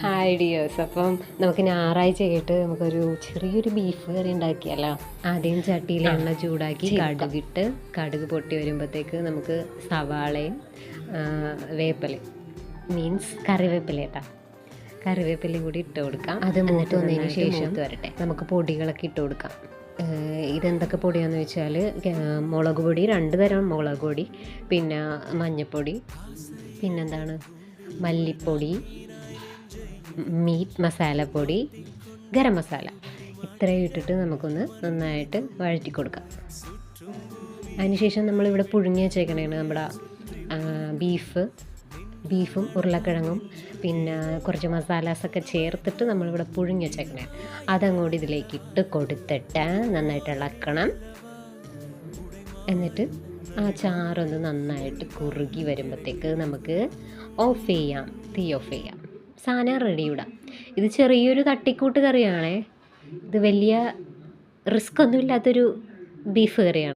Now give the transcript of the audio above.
Hi dears. അപ്പം നമുക്ക് ഞായറാഴ്ച ആയിട്ട് നമുക്കൊരു ചെറിയൊരു ബീഫ് കറി ഉണ്ടാക്കിയല്ലോ. ആദ്യം ചട്ടിയിൽ എണ്ണ ചൂടാക്കി കടുക് പൊട്ടി വരുമ്പോഴത്തേക്ക് നമുക്ക് സവാളയും വേപ്പിലയും മീൻസ് കറിവേപ്പില കേട്ടോ, കറിവേപ്പിലയും കൂടി ഇട്ട് കൊടുക്കാം. അത് മൂത്ത് വന്നതിന് ശേഷം വരട്ടെ നമുക്ക് പൊടികളൊക്കെ ഇട്ട് കൊടുക്കാം. ഇതെന്തൊക്കെ പൊടിയാണെന്ന് വെച്ചാൽ മുളക് പൊടി, 2 തരം മുളക് പൊടി, പിന്നെ മഞ്ഞൾപ്പൊടി, പിന്നെന്താണ് മല്ലിപ്പൊടി, മീറ്റ് മസാലപ്പൊടി, ഗരം മസാല, ഇത്രയും ഇട്ടിട്ട് നമുക്കൊന്ന് നന്നായിട്ട് വഴറ്റി കൊടുക്കാം. അതിനുശേഷം നമ്മളിവിടെ പുഴുങ്ങി വെച്ചേക്കണേണ് നമ്മുടെ ബീഫും ഉരുളക്കിഴങ്ങും പിന്നെ കുറച്ച് മസാലാസൊക്കെ ചേർത്തിട്ട് നമ്മളിവിടെ പുഴുങ്ങി വെച്ചേക്കണേ, അതങ്ങോട്ട് ഇതിലേക്ക് ഇട്ട് കൊടുത്തിട്ട് നന്നായിട്ട് ഇളക്കണം. എന്നിട്ട് ആ ചാറൊന്ന് നന്നായിട്ട് കുറുകി വരുമ്പോഴത്തേക്ക് നമുക്ക് തീ ഓഫ് ചെയ്യാം. സാധനം റെഡി ഇടാം. ഇത് ചെറിയൊരു തട്ടിക്കൂട്ട് കറിയാണേ. ഇത് വലിയ റിസ്ക് ഒന്നുമില്ലാത്തൊരു ബീഫ് കറിയാണ്.